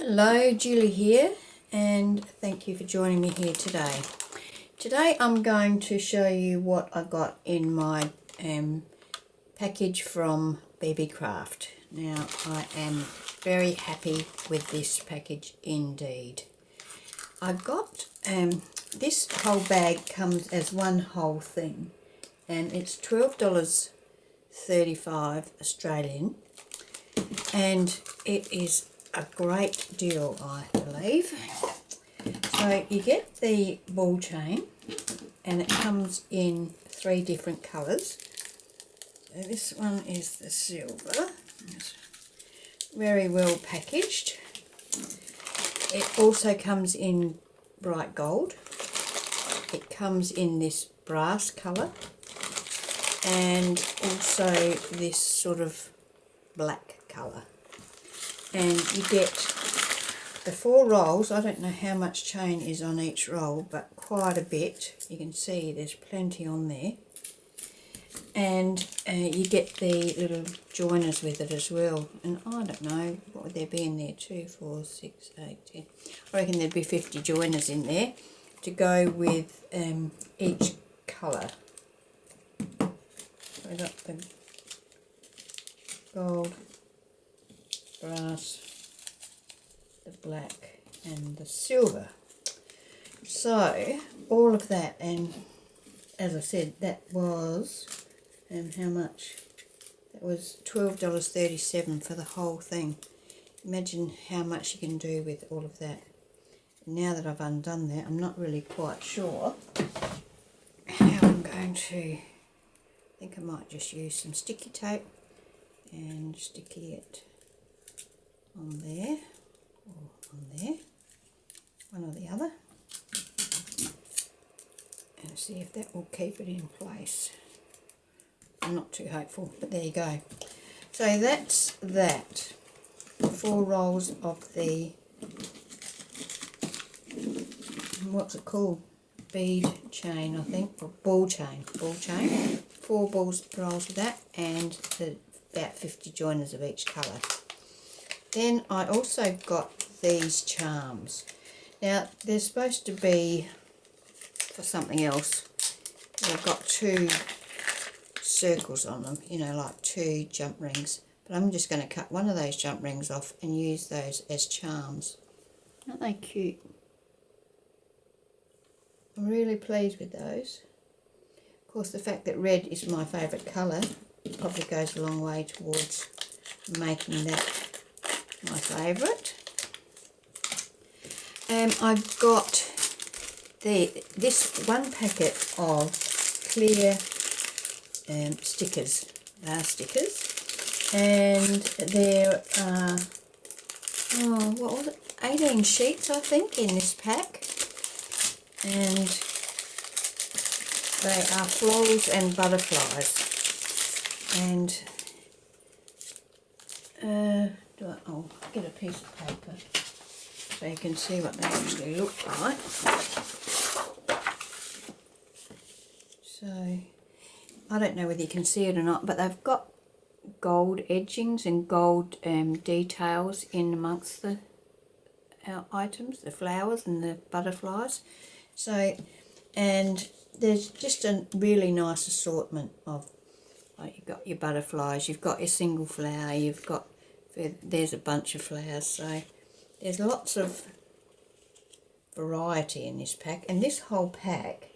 Hello, Julie here, and thank you for joining me here today. Today I'm going to show you what I got in my package from Beebeecraft. Now I am very happy with this package indeed. I got this whole bag comes as one whole thing, and it's $12.35 Australian, and it is a great deal, I believe. So you get the ball chain, and it comes in 3 different colours. So this one is the silver. It's very well packaged. It also comes in bright gold. It comes in this brass colour, and also this sort of black colour. And you get the 4 rolls. I don't know how much chain is on each roll, but quite a bit. You can see there's plenty on there. And you get the little joiners with it as well. And I don't know, what would there be in there? 2, 4, 6, 8, 10. I reckon there'd be 50 joiners in there to go with each colour. So I got the gold, brass, the black and the silver. So all of that, and as I said, that was how much? That was $12.37 for the whole thing. Imagine how much you can do with all of that. Now that I've undone that, I'm not really quite sure how I'm going to. I think I might just use some sticky tape and sticky it on there, or on there, one or the other, and see if that will keep it in place. I'm not too hopeful, but there you go. So that's that. 4 rolls of the, what's it called? Bead chain, I think, or ball chain. 4 rolls of that, and about 50 joiners of each colour. Then I also got these charms. Now they're supposed to be for something else. They've got 2 circles on them, you know, like 2 jump rings. But I'm just going to cut one of those jump rings off and use those as charms. Aren't they cute? I'm really pleased with those. Of course, the fact that red is my favourite colour probably goes a long way towards making that my favourite. I got this one packet of clear stickers, and there are, what was it, 18 sheets I think in this pack, and they are florals and butterflies. And I'll get a piece of paper so you can see what they actually look like. So I don't know whether you can see it or not, but they've got gold edgings and gold details in amongst the items, the flowers and the butterflies. So, and there's just a really nice assortment of, like, you've got your butterflies, you've got your single flower, you've got, there's a bunch of flowers, so there's lots of variety in this pack. And this whole pack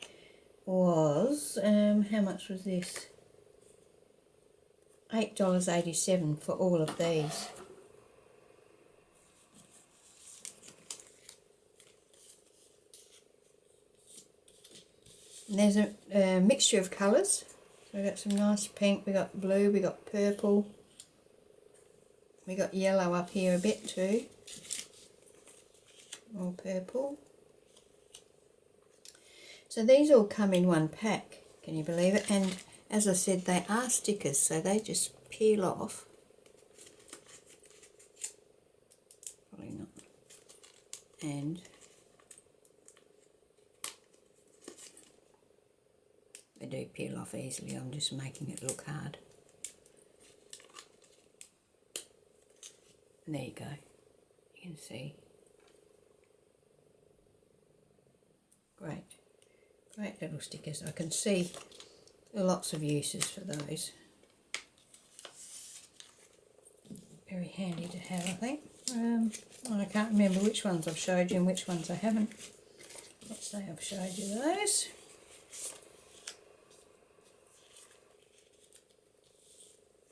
was, how much was this? $8.87 for all of these. And there's a mixture of colours. So we've got some nice pink, we got blue, we got purple, we got yellow up here a bit too, more purple. So these all come in one pack, can you believe it? And as I said, they are stickers, so they just peel off. Probably not. And they do peel off easily. I'm just making it look hard. And there you go. You can see. Great little stickers. I can see there are lots of uses for those. Very handy to have, I think. I can't remember which ones I've showed you and which ones I haven't. Let's say I've showed you those.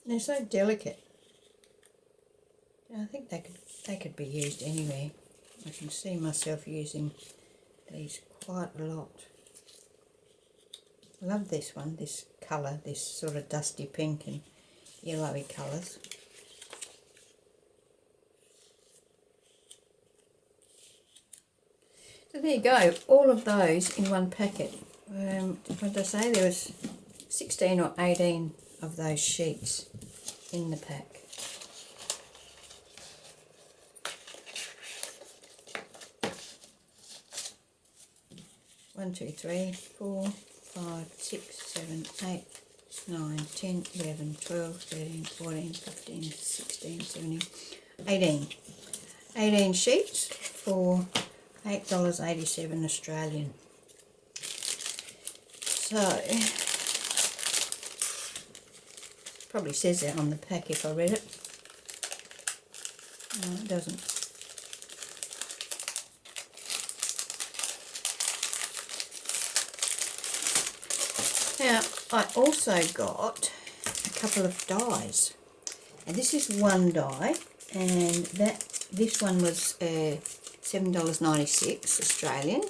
They're so delicate. I think they could be used anywhere. I can see myself using these quite a lot. I love this one, this colour, this sort of dusty pink and yellowy colours. So there you go, all of those in one packet. What did I say? There was 16 or 18 of those sheets in the pack. One, two, three, 4, 5, 6, 7, 8, 9, 10, 11, 12, 13, 14, 15, 16, 17, 18. 18 sheets for $8.87 Australian. So, probably says that on the pack if I read it. No, it doesn't. Now, I also got a couple of dies, and this is one die, and this one was $7.96 Australian.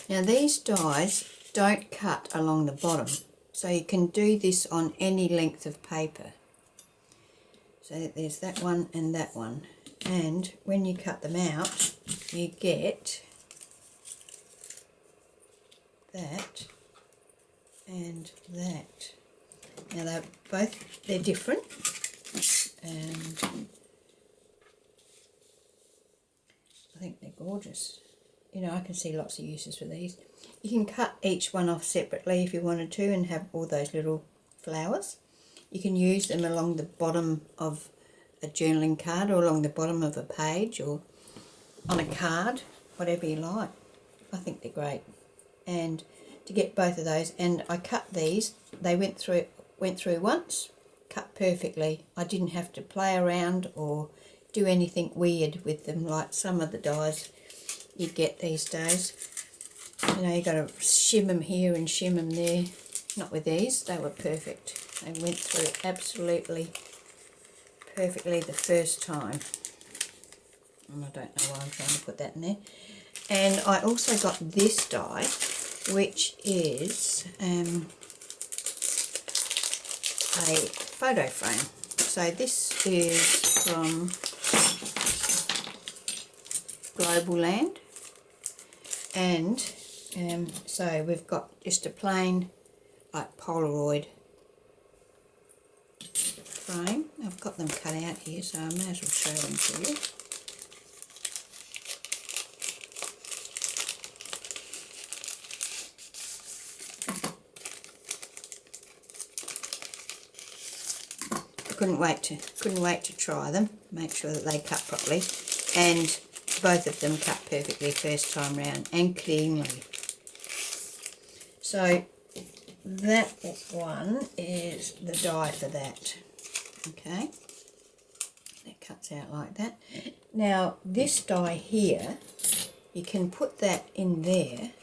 Now these dies don't cut along the bottom, so you can do this on any length of paper. So there's that one and that one, and when you cut them out you get that and that. Now they're different, and I think they're gorgeous. You know, I can see lots of uses for these. You can cut each one off separately if you wanted to and have all those little flowers. You can use them along the bottom of a journaling card or along the bottom of a page or on a card, whatever you like. I think they're great. And to get both of those, and I cut these, they went through once, cut perfectly. I didn't have to play around or do anything weird with them like some of the dies you get these days. You know, you got to shim them here and shim them there. Not with these, they were perfect. They went through absolutely perfectly the first time. And I don't know why I'm trying to put that in there. And I also got this die, which is a photo frame. So this is from Globleland, and so we've got just a plain like Polaroid frame. I've got them cut out here, so I may as well show them to you. Couldn't wait to try them, make sure that they cut properly, and both of them cut perfectly first time round and cleanly. So that one is the die for that. Okay, that cuts out like that. Now this die here, you can put that in there,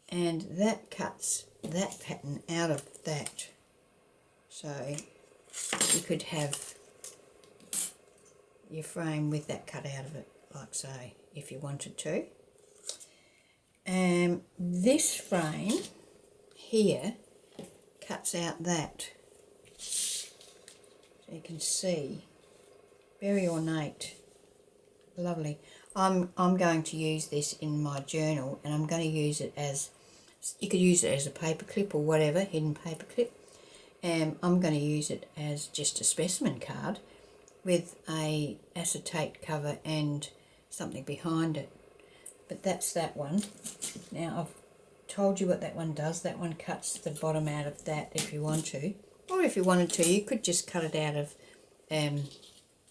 and that cuts that pattern out of that. So you could have your frame with that cut out of it, like so, if you wanted to. This frame here cuts out that. So you can see, very ornate, lovely. I'm going to use this in my journal, and I'm going to use it as, you could use it as a paper clip or whatever, hidden paper clip. I'm going to use it as just a specimen card with a acetate cover and something behind it. But that's that one. Now I've told you what that one does. That one cuts the bottom out of that if you want to, or or if you wanted to, you could just cut it out of you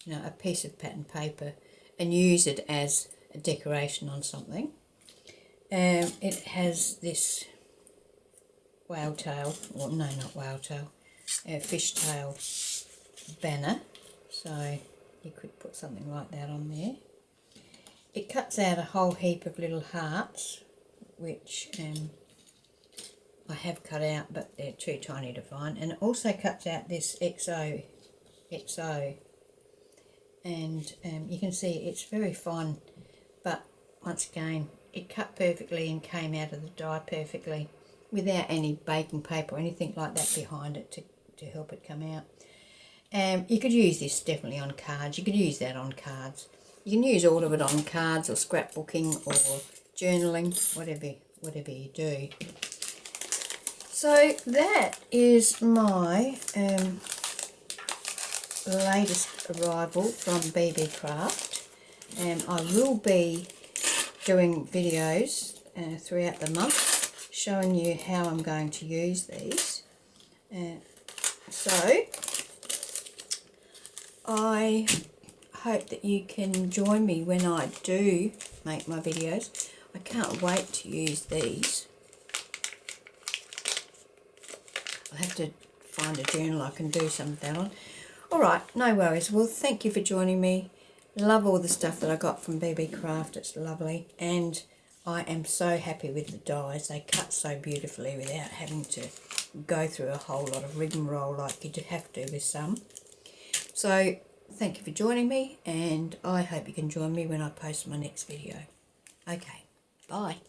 know, a piece of pattern paper and use it as a decoration on something. It has this whale tail, or no, not whale tail, fish tail banner, so you could put something like that on there. It cuts out a whole heap of little hearts, which I have cut out, but they're too tiny to find. And it also cuts out this XO, and you can see it's very fine, but once again, it cut perfectly and came out of the die perfectly without any baking paper or anything like that behind it to help it come out. You could use this definitely on cards. You could use that on cards. You can use all of it on cards or scrapbooking or journaling, whatever you do. So that is my latest arrival from Beebeecraft. I will be doing videos throughout the month showing you how I'm going to use these. So I hope that you can join me when I do make my videos. I can't wait to use these. I'll have to find a journal I can do some of that on. Alright, no worries. Well, thank you for joining me. Love all the stuff that I got from Beebeecraft. It's lovely. And I am so happy with the dies. They cut so beautifully without having to go through a whole lot of rigmarole like you have to with some. So, thank you for joining me, and I hope you can join me when I post my next video. Okay, bye.